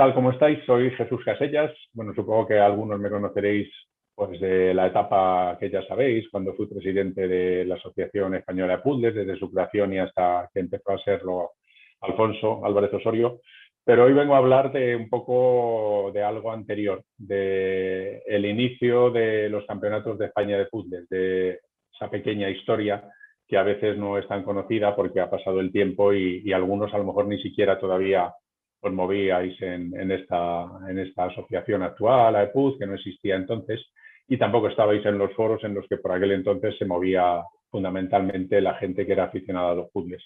tal? ¿Cómo estáis? Soy Jesús Casellas. Bueno, supongo que algunos me conoceréis pues de la etapa que ya sabéis, cuando fui presidente de la Asociación Española de Puzzles, desde su creación y hasta que empezó a serlo Alfonso Álvarez Osorio. Pero hoy vengo a hablar de un poco de algo anterior, de el inicio de los campeonatos de España de puzzles, de esa pequeña historia que a veces no es tan conocida porque ha pasado el tiempo y algunos a lo mejor ni siquiera todavía os movíais en esta asociación actual, AEPUZ, que no existía entonces, y tampoco estabais en los foros en los que por aquel entonces se movía fundamentalmente la gente que era aficionada a los puzzles.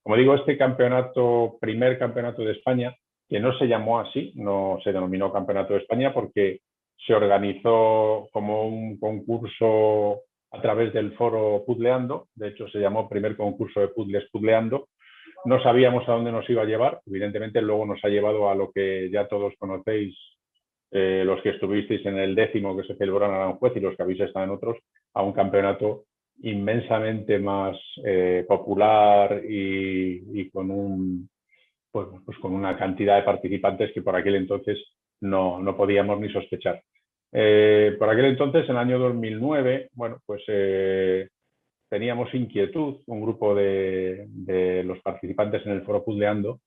Como digo, este campeonato, primer campeonato de España, que no se llamó así, no se denominó Campeonato de España porque se organizó como un concurso a través del foro Puzzleando. De hecho, se llamó Primer Concurso de Puzzles Puzzleando. No sabíamos a dónde nos iba a llevar. Evidentemente, luego nos ha llevado a lo que ya todos conocéis, los que estuvisteis en el 10º que se celebró en Aranjuez y los que habéis estado en otros, a un campeonato inmensamente más popular y con con una cantidad de participantes que por aquel entonces no podíamos ni sospechar. Por aquel entonces, en el año 2009, bueno, pues teníamos inquietud, un grupo de los participantes en el foro Puzzleando,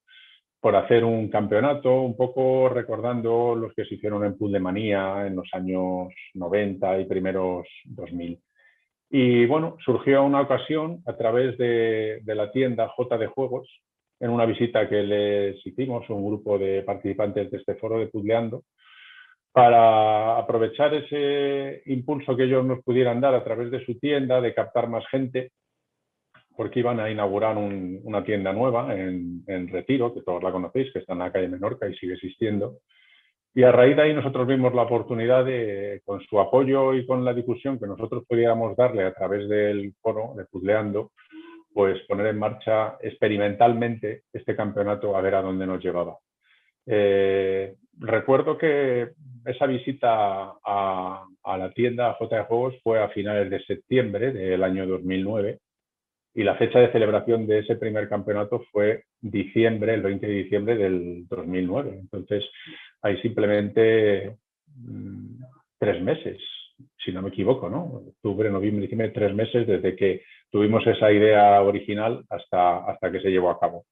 por hacer un campeonato, un poco recordando los que se hicieron en Puzzlemanía en los años 90 y primeros 2000. Y bueno, surgió una ocasión a través de la tienda J de Juegos, en una visita que les hicimos, un grupo de participantes de este foro de Puzzleando, para aprovechar ese impulso que ellos nos pudieran dar a través de su tienda, de captar más gente, porque iban a inaugurar una tienda nueva en Retiro, que todos la conocéis, que está en la calle Menorca y sigue existiendo. Y a raíz de ahí nosotros vimos la oportunidad de, con su apoyo y con la difusión que nosotros pudiéramos darle a través del foro de Puzzleando, pues poner en marcha experimentalmente este campeonato a ver a dónde nos llevaba. Recuerdo que esa visita a la tienda J de Juegos fue a finales de septiembre del año 2009 y la fecha de celebración de ese primer campeonato fue diciembre, el 20 de diciembre del 2009. Entonces, hay simplemente 3 meses, si no me equivoco, ¿no? Octubre, noviembre, diciembre, 3 meses desde que tuvimos esa idea original hasta que se llevó a cabo.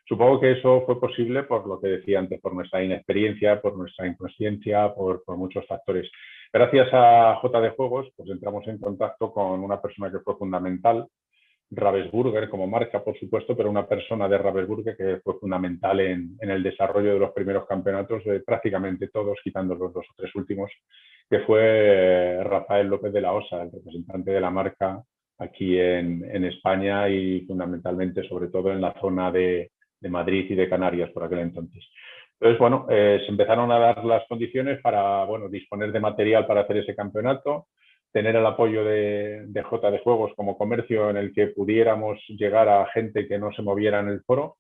Supongo que eso fue posible por lo que decía antes, por nuestra inexperiencia, por nuestra inconsciencia, por muchos factores. Gracias a J de Juegos, pues entramos en contacto con una persona que fue fundamental, Ravensburger como marca, por supuesto, pero una persona de Ravensburger que fue fundamental en el desarrollo de los primeros campeonatos, de prácticamente todos, quitando los 2 o 3 últimos, que fue Rafael López de la Osa, el representante de la marca aquí en España y fundamentalmente, sobre todo, en la zona de Madrid y de Canarias por aquel entonces. Entonces, bueno, se empezaron a dar las condiciones para, bueno, disponer de material para hacer ese campeonato, tener el apoyo de J de Juegos como comercio en el que pudiéramos llegar a gente que no se moviera en el foro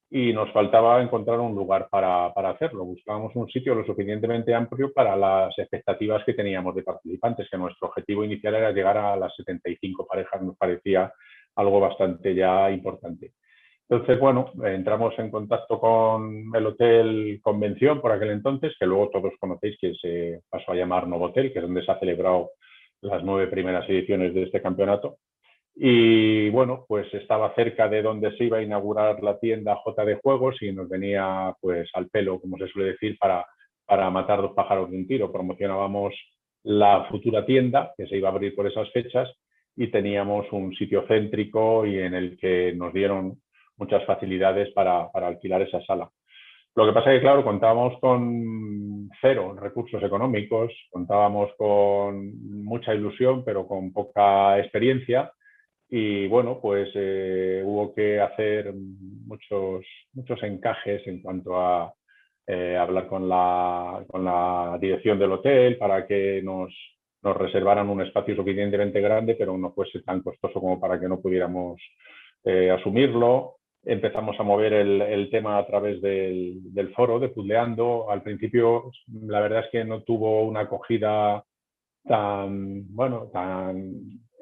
y nos faltaba encontrar un lugar para hacerlo. Buscábamos un sitio lo suficientemente amplio para las expectativas que teníamos de participantes, que nuestro objetivo inicial era llegar a las 75 parejas, nos parecía algo bastante ya importante. Entonces, bueno, entramos en contacto con el Hotel Convención por aquel entonces, que luego todos conocéis que se pasó a llamar Novotel, que es donde se ha celebrado las 9 primeras ediciones de este campeonato. Y bueno, pues estaba cerca de donde se iba a inaugurar la tienda J de Juegos y nos venía pues al pelo, como se suele decir, para matar 2 pájaros de un tiro. Promocionábamos la futura tienda que se iba a abrir por esas fechas y teníamos un sitio céntrico y en el que nos dieron muchas facilidades para alquilar esa sala. Lo que pasa es que, claro, contábamos con 0 recursos económicos, contábamos con mucha ilusión, pero con poca experiencia. Y bueno, pues hubo que hacer muchos encajes en cuanto a hablar con la dirección del hotel para que nos reservaran un espacio suficientemente grande, pero no fuese tan costoso como para que no pudiéramos asumirlo. Empezamos a mover el tema a través del foro de Puzzleando. Al principio, la verdad es que no tuvo una acogida tan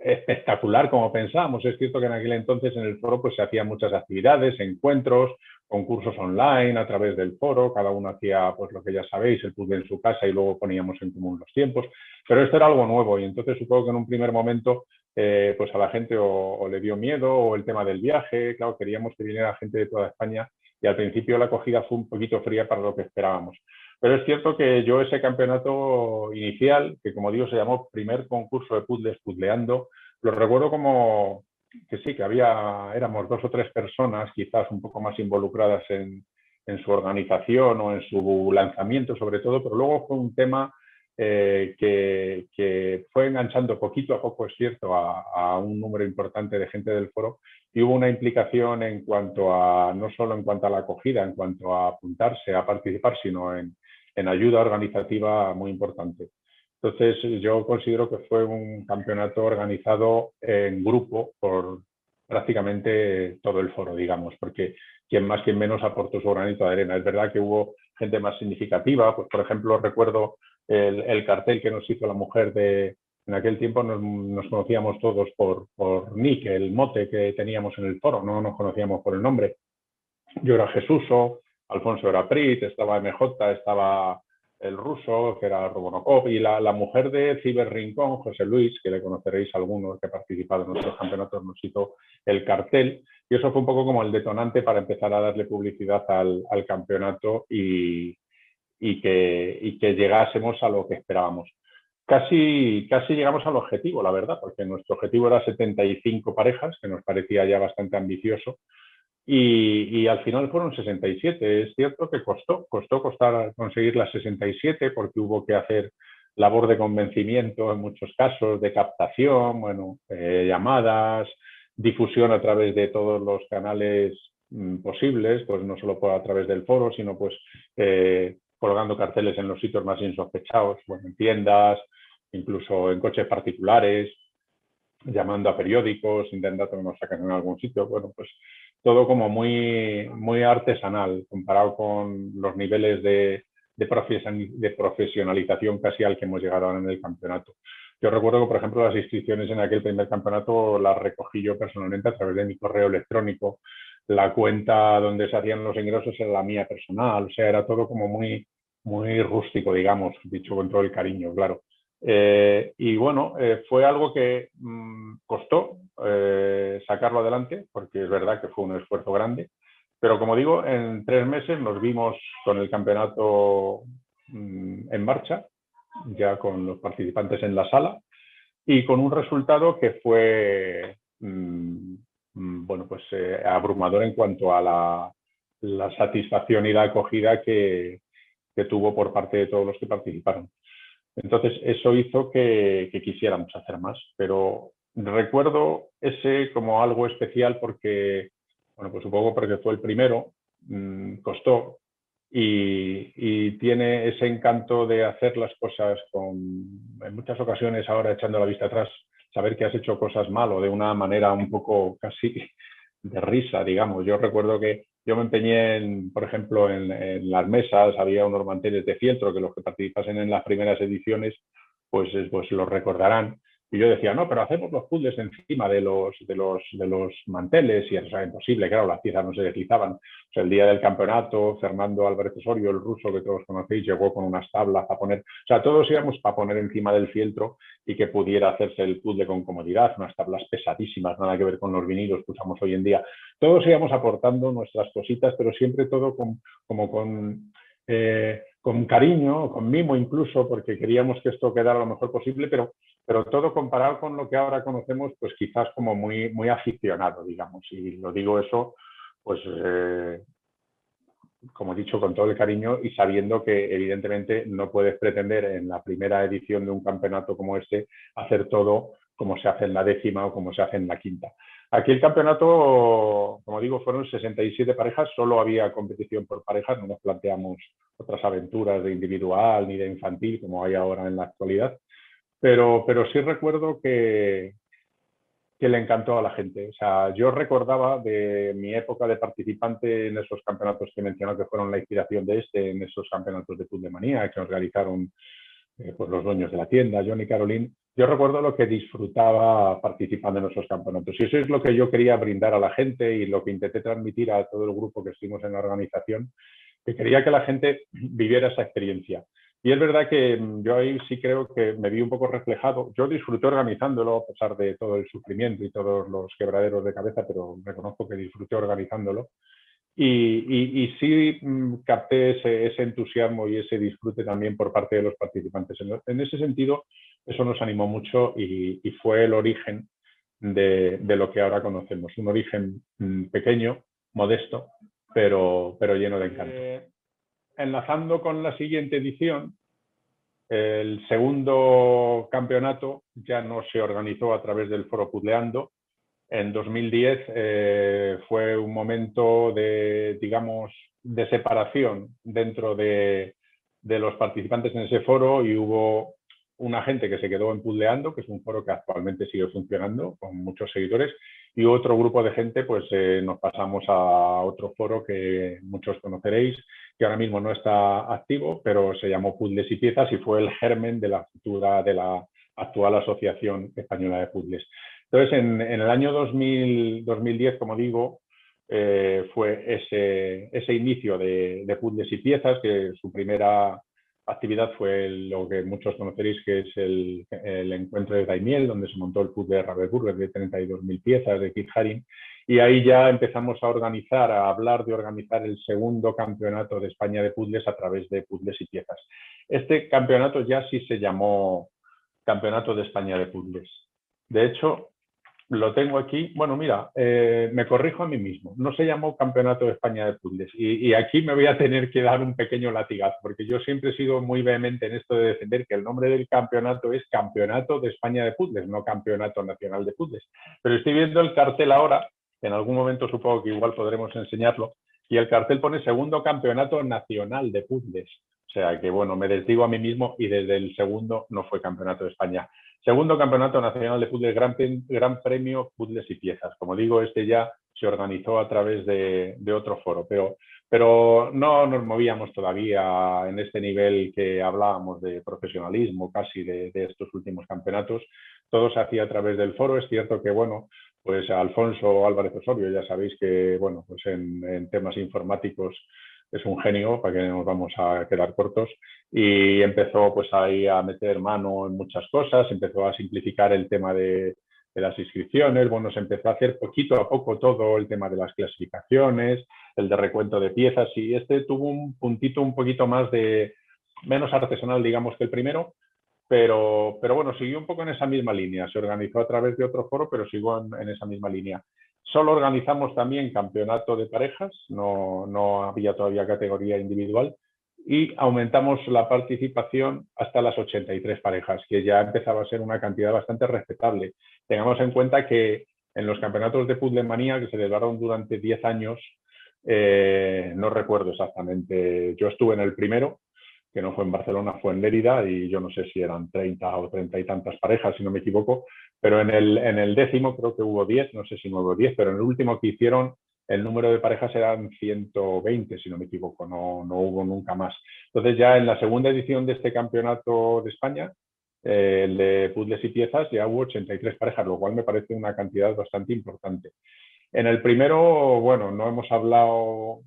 espectacular como pensábamos. Es cierto que en aquel entonces en el foro pues se hacían muchas actividades, encuentros, concursos online a través del foro, cada uno hacía pues lo que ya sabéis, el puzzle en su casa y luego poníamos en común los tiempos, pero esto era algo nuevo y entonces supongo que en un primer momento pues a la gente o le dio miedo o el tema del viaje, claro, queríamos que viniera gente de toda España y al principio la acogida fue un poquito fría para lo que esperábamos. Pero es cierto que yo ese campeonato inicial, que como digo se llamó primer concurso de puzzles puzzleando, lo recuerdo como que sí, que éramos 2 o 3 personas quizás un poco más involucradas en su organización o en su lanzamiento sobre todo, pero luego fue un tema que fue enganchando poquito a poco, es cierto, a un número importante de gente del foro y hubo una implicación en cuanto a, no solo en cuanto a la acogida, en cuanto a apuntarse, a participar, sino en ayuda organizativa muy importante. Entonces, yo considero que fue un campeonato organizado en grupo por prácticamente todo el foro, digamos, porque quien más, quien menos aportó su granito de arena. Es verdad que hubo gente más significativa, pues por ejemplo recuerdo el cartel que nos hizo la mujer en aquel tiempo nos conocíamos todos por Nick, el mote que teníamos en el foro, no nos conocíamos por el nombre. Yo era Jesuso, Alfonso era Prit, estaba MJ, estaba el ruso, que era Robonocop, y la mujer de Ciber Rincón, José Luis, que le conoceréis algunos que ha participado en nuestros campeonatos, nos hizo el cartel, y eso fue un poco como el detonante para empezar a darle publicidad al campeonato y que llegásemos a lo que esperábamos. Casi llegamos al objetivo, la verdad, porque nuestro objetivo era 75 parejas, que nos parecía ya bastante ambicioso, y al final fueron 67. Es cierto que costó conseguir las 67 porque hubo que hacer labor de convencimiento en muchos casos, de captación, bueno, llamadas, difusión a través de todos los canales posibles, pues no solo a través del foro, sino pues colgando carteles en los sitios más insospechados, bueno, en tiendas, incluso en coches particulares, llamando a periódicos, intentando que nos saquen en algún sitio. Bueno, pues todo como muy artesanal comparado con los niveles de profesionalización casi al que hemos llegado ahora en el campeonato. Yo recuerdo que, por ejemplo, las inscripciones en aquel primer campeonato las recogí yo personalmente a través de mi correo electrónico. La cuenta donde se hacían los ingresos era la mía personal, o sea, era todo como muy rústico, digamos, dicho con todo el cariño, claro. Y bueno, fue algo que costó sacarlo adelante, porque es verdad que fue un esfuerzo grande, pero como digo, en 3 meses nos vimos con el campeonato en marcha, ya con los participantes en la sala, y con un resultado que fue bueno, pues, abrumador en cuanto a la satisfacción y la acogida que tuvo por parte de todos los que participaron. Entonces, eso hizo que quisiéramos hacer más, pero recuerdo ese como algo especial porque, bueno, pues supongo porque fue el primero, costó y tiene ese encanto de hacer las cosas en muchas ocasiones, ahora echando la vista atrás, saber que has hecho cosas mal o de una manera un poco casi de risa, digamos. Yo recuerdo que yo me empeñé, por ejemplo, en las mesas, había unos manteles de fieltro que los que participasen en las primeras ediciones pues los recordarán. Y yo decía, no, pero hacemos los puzzles encima de los manteles y eso era imposible, claro, las piezas no se deslizaban. O sea, el día del campeonato, Fernando Álvarez Osorio, el ruso que todos conocéis, llegó con unas tablas a poner, o sea, todos íbamos para poner encima del fieltro y que pudiera hacerse el puzzle con comodidad, unas tablas pesadísimas, nada que ver con los vinilos que usamos hoy en día. Todos íbamos aportando nuestras cositas, pero siempre todo con cariño, con mimo incluso, porque queríamos que esto quedara lo mejor posible, pero todo comparado con lo que ahora conocemos, pues quizás como muy aficionado, digamos. Y lo digo eso, pues como he dicho, con todo el cariño y sabiendo que evidentemente no puedes pretender en la primera edición de un campeonato como este hacer todo como se hace en la 10ª o como se hace en la 5ª. Aquí el campeonato, como digo, fueron 67 parejas, solo había competición por parejas, no nos planteamos otras aventuras de individual ni de infantil como hay ahora en la actualidad, pero sí recuerdo que le encantó a la gente. O sea, yo recordaba de mi época de participante en esos campeonatos que he mencionado que fueron la inspiración de en esos campeonatos de Puzzlemanía que organizaron pues los dueños de la tienda, John y Caroline, yo recuerdo lo que disfrutaba participando en esos campeonatos. Y eso es lo que yo quería brindar a la gente y lo que intenté transmitir a todo el grupo que estuvimos en la organización, que quería que la gente viviera esa experiencia. Y es verdad que yo ahí sí creo que me vi un poco reflejado. Yo disfruté organizándolo a pesar de todo el sufrimiento y todos los quebraderos de cabeza, pero reconozco que disfruté organizándolo. Y sí capté ese entusiasmo y ese disfrute también por parte de los participantes. En ese sentido, eso nos animó mucho y fue el origen de lo que ahora conocemos. Un origen pequeño, modesto, pero lleno de encanto. Enlazando con la siguiente edición, el segundo campeonato ya no se organizó a través del Foro Puzzleando. En 2010 fue un momento de, digamos, de separación dentro de los participantes en ese foro y hubo una gente que se quedó en Puzzleando, que es un foro que actualmente sigue funcionando con muchos seguidores, y otro grupo de gente, pues nos pasamos a otro foro que muchos conoceréis, que ahora mismo no está activo, pero se llamó Puzzles y Piezas y fue el germen de la futura, de la actual Asociación Española de Puzzles. Entonces, en el año 2010, como digo, fue ese inicio de Puzzles y Piezas, que su primera actividad fue lo que muchos conoceréis, que es el encuentro de Daimiel, donde se montó el puzzle de Ravensburger de 32.000 piezas de Keith Haring. Y ahí ya empezamos a hablar de organizar el segundo campeonato de España de puzzles a través de Puzzles y Piezas. Este campeonato ya sí se llamó Campeonato de España de Puzzles. De hecho, lo tengo aquí. Bueno, mira, me corrijo a mí mismo. No se llamó Campeonato de España de Puzzles. Y aquí me voy a tener que dar un pequeño latigazo, porque yo siempre he sido muy vehemente en esto de defender que el nombre del campeonato es Campeonato de España de Puzzles, no Campeonato Nacional de Puzzles. Pero estoy viendo el cartel ahora, en algún momento supongo que igual podremos enseñarlo, y el cartel pone Segundo Campeonato Nacional de Puzzles. O sea que, bueno, me desdigo a mí mismo y desde el segundo no fue Campeonato de España. Segundo Campeonato Nacional de Puzzles, Gran Premio Puzzles y Piezas. Como digo, este ya se organizó a través de otro foro, pero no nos movíamos todavía en este nivel que hablábamos de profesionalismo casi de estos últimos campeonatos. Todo se hacía a través del foro. Es cierto que, bueno, pues Alfonso Álvarez Osorio, ya sabéis que, bueno, pues en temas informáticos es un genio, para que nos vamos a quedar cortos, y empezó pues ahí a meter mano en muchas cosas, empezó a simplificar el tema de las inscripciones, bueno, se empezó a hacer poquito a poco todo el tema de las clasificaciones, el de recuento de piezas, y este tuvo un puntito un poquito más de, menos artesanal, digamos, que el primero, pero bueno, siguió un poco en esa misma línea, se organizó a través de otro foro, pero siguió en esa misma línea. Solo organizamos también campeonato de parejas, no había todavía categoría individual, y aumentamos la participación hasta las 83 parejas, que ya empezaba a ser una cantidad bastante respetable. Tengamos en cuenta que en los campeonatos de Puzzle Manía, que se celebraron durante 10 años, no recuerdo exactamente, yo estuve en el primero, que no fue en Barcelona, fue en Lérida, y yo no sé si eran 30 o 30 y tantas parejas, si no me equivoco, pero en el décimo creo que hubo 10, no sé si no hubo 10, pero en el último que hicieron el número de parejas eran 120, si no me equivoco, no hubo nunca más. Entonces ya en la segunda edición de este campeonato de España, el de puzzles y piezas, ya hubo 83 parejas, lo cual me parece una cantidad bastante importante. En el primero, bueno, no hemos hablado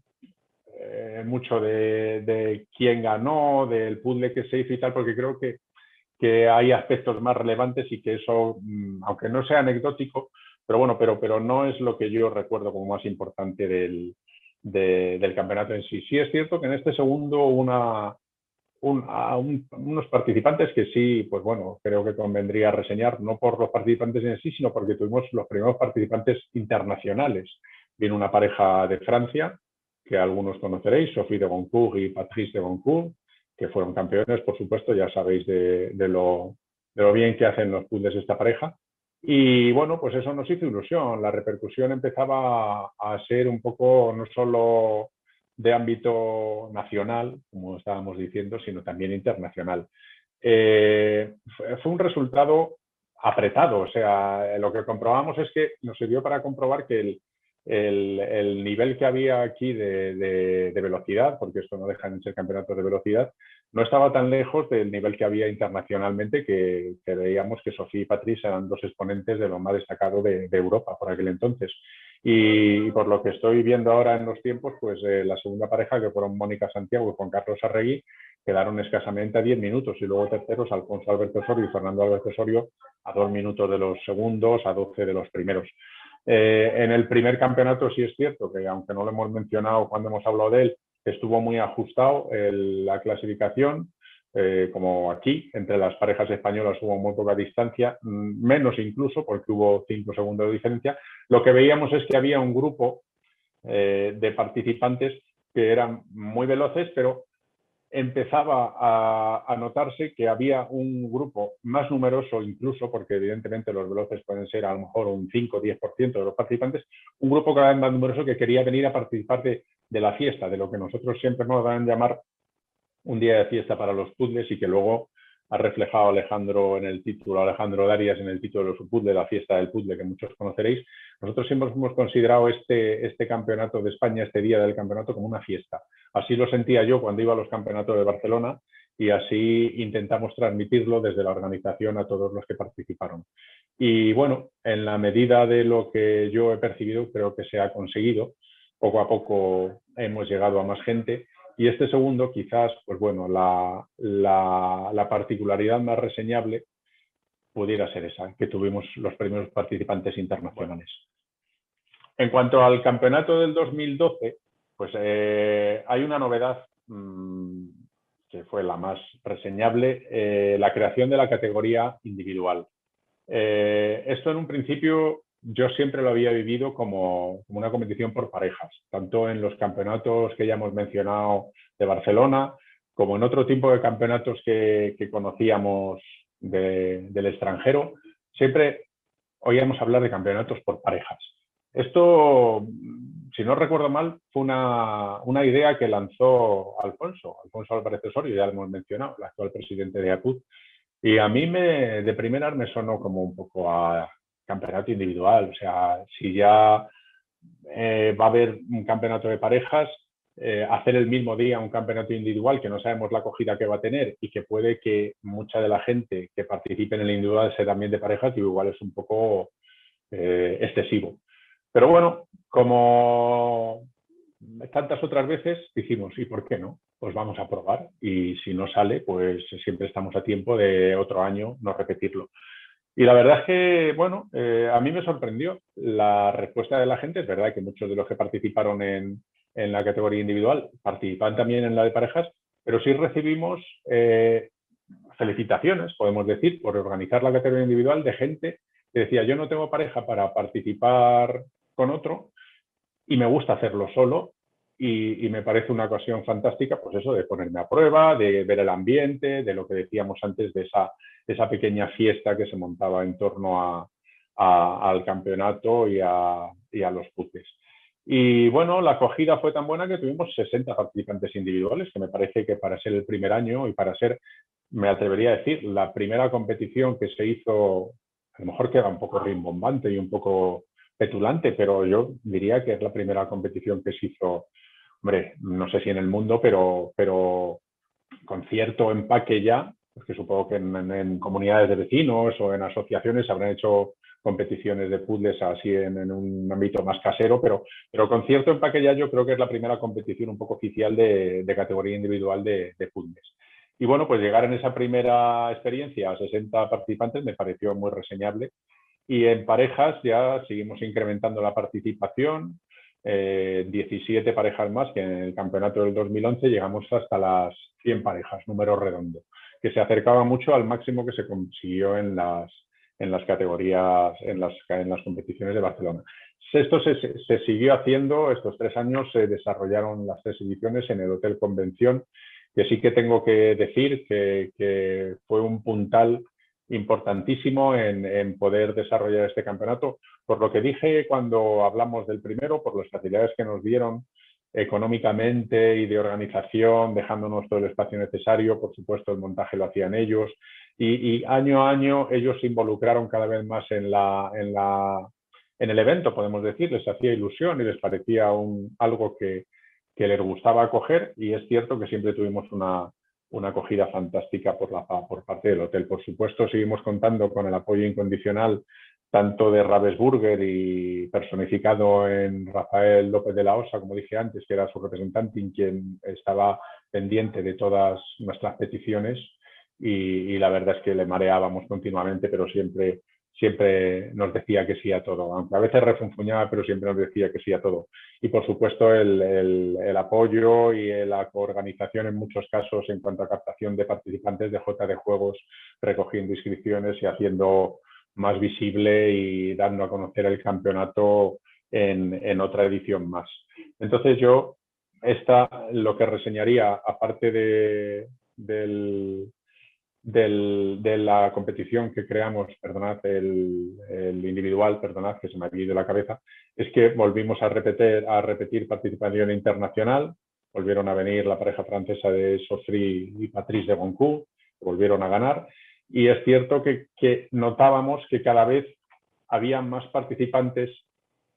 mucho de quién ganó, del puzzle que se hizo y tal, porque creo que hay aspectos más relevantes y que eso, aunque no sea anecdótico, pero bueno, pero no es lo que yo recuerdo como más importante del campeonato en sí. Sí es cierto que en este segundo unos participantes que sí, pues bueno, creo que convendría reseñar, no por los participantes en sí, sino porque tuvimos los primeros participantes internacionales. Vino una pareja de Francia, que algunos conoceréis, Sophie de Goncourt y Patrice de Goncourt, que fueron campeones, por supuesto, ya sabéis de lo bien que hacen los puzzles esta pareja. Y bueno, pues eso nos hizo ilusión. La repercusión empezaba a ser un poco no solo de ámbito nacional, como estábamos diciendo, sino también internacional. Fue un resultado apretado, o sea, lo que comprobamos es que nos sirvió para comprobar que el nivel que había aquí de velocidad, porque esto no dejan de ser campeonatos de velocidad, no estaba tan lejos del nivel que había internacionalmente, que veíamos que Sofía y Patrice eran dos exponentes de lo más destacado de Europa por aquel entonces. Y por lo que estoy viendo ahora en los tiempos, pues la segunda pareja, que fueron Mónica Santiago y Juan Carlos Arregui, quedaron escasamente a 10 minutos, y luego terceros Alfonso Alberto Osorio y Fernando Alberto Osorio a 2 minutos de los segundos, a 12 de los primeros. En el primer campeonato sí es cierto que, aunque no lo hemos mencionado cuando hemos hablado de él, estuvo muy ajustado la clasificación, como aquí, entre las parejas españolas hubo muy poca distancia, menos incluso, porque hubo 5 segundos de diferencia. Lo que veíamos es que había un grupo de participantes que eran muy veloces, pero empezaba a notarse que había un grupo más numeroso, incluso, porque evidentemente los veloces pueden ser a lo mejor un 5 o 10% de los participantes, un grupo cada vez más numeroso que quería venir a participar de la fiesta, de lo que nosotros siempre nos van a llamar un día de fiesta para los puzzles, y que luego ha reflejado Alejandro en el título, Alejandro Darias en el título de su puzzle, la fiesta del puzzle, que muchos conoceréis. Nosotros siempre hemos considerado este campeonato de España, este día del campeonato, como una fiesta. Así lo sentía yo cuando iba a los campeonatos de Barcelona, y así intentamos transmitirlo desde la organización a todos los que participaron. Y bueno, en la medida de lo que yo he percibido, creo que se ha conseguido. Poco a poco hemos llegado a más gente. Y este segundo, quizás, pues bueno, la particularidad más reseñable pudiera ser esa, que tuvimos los primeros participantes internacionales. En cuanto al campeonato del 2012, pues hay una novedad que fue la más reseñable, la creación de la categoría individual. Esto en un principio yo siempre lo había vivido como una competición por parejas, tanto en los campeonatos que ya hemos mencionado de Barcelona, como en otro tipo de campeonatos que conocíamos del extranjero. Siempre oíamos hablar de campeonatos por parejas. Esto, si no recuerdo mal, fue una idea que lanzó Alfonso Álvarez Osorio, ya lo hemos mencionado, el actual presidente de ACUD. Y a mí de primeras me sonó como un poco a campeonato individual. O sea, si ya va a haber un campeonato de parejas, hacer el mismo día un campeonato individual, que no sabemos la acogida que va a tener, y que puede que mucha de la gente que participe en el individual sea también de parejas, y igual es un poco excesivo. Pero bueno, como tantas otras veces, dijimos, ¿y por qué no? Pues vamos a probar, y si no sale, pues siempre estamos a tiempo de otro año no repetirlo. Y la verdad es que, bueno, a mí me sorprendió la respuesta de la gente. Es verdad que muchos de los que participaron en la categoría individual participan también en la de parejas, pero sí recibimos felicitaciones, podemos decir, por organizar la categoría individual, de gente que decía: yo no tengo pareja para participar con otro y me gusta hacerlo solo, y me parece una ocasión fantástica, pues eso, de ponerme a prueba, de ver el ambiente, de lo que decíamos antes, de esa pequeña fiesta que se montaba en torno al campeonato y a los puzzles. Y bueno, la acogida fue tan buena que tuvimos 60 participantes individuales, que me parece que para ser el primer año, y para ser, me atrevería a decir, la primera competición que se hizo, a lo mejor queda un poco rimbombante y un poco petulante, pero yo diría que es la primera competición que se hizo, hombre, no sé si en el mundo, pero con cierto empaque ya, porque supongo que en comunidades de vecinos o en asociaciones habrán hecho competiciones de puzzles así en un ámbito más casero, pero con cierto empaque ya. Yo creo que es la primera competición un poco oficial de categoría individual de puzzles. Y bueno, pues llegar en esa primera experiencia a 60 participantes me pareció muy reseñable. Y en parejas ya seguimos incrementando la participación, 17 parejas más, que en el campeonato del 2011 llegamos hasta las 100 parejas, número redondo, que se acercaba mucho al máximo que se consiguió en las categorías, en las competiciones de Barcelona. Esto se siguió haciendo, estos 3 años se desarrollaron las 3 ediciones en el Hotel Convención, que sí que tengo que decir que fue un puntal importantísimo en poder desarrollar este campeonato, por lo que dije cuando hablamos del primero, por las facilidades que nos dieron económicamente y de organización, dejándonos todo el espacio necesario. Por supuesto, el montaje lo hacían ellos, y año a año ellos se involucraron cada vez más en la en el evento, podemos decir, les hacía ilusión y les parecía algo que les gustaba acoger, y es cierto que siempre tuvimos una acogida fantástica por parte del hotel. Por supuesto, seguimos contando con el apoyo incondicional tanto de Ravensburger y personificado en Rafael López de la Osa, como dije antes, que era su representante y quien estaba pendiente de todas nuestras peticiones, y la verdad es que le mareábamos continuamente, pero siempre nos decía que sí a todo, aunque a veces refunfuñaba, pero siempre nos decía que sí a todo. Y por supuesto el apoyo y la organización en muchos casos en cuanto a captación de participantes de JD Juegos, recogiendo inscripciones y haciendo más visible y dando a conocer el campeonato en otra edición más. Entonces yo, lo que reseñaría, aparte de la competición que creamos, perdonad, el individual, perdonad, que se me ha ido la cabeza, es que volvimos a repetir participación internacional. Volvieron a venir la pareja francesa de Sofri y Patrice de Goncourt, volvieron a ganar, y es cierto que notábamos que cada vez había más participantes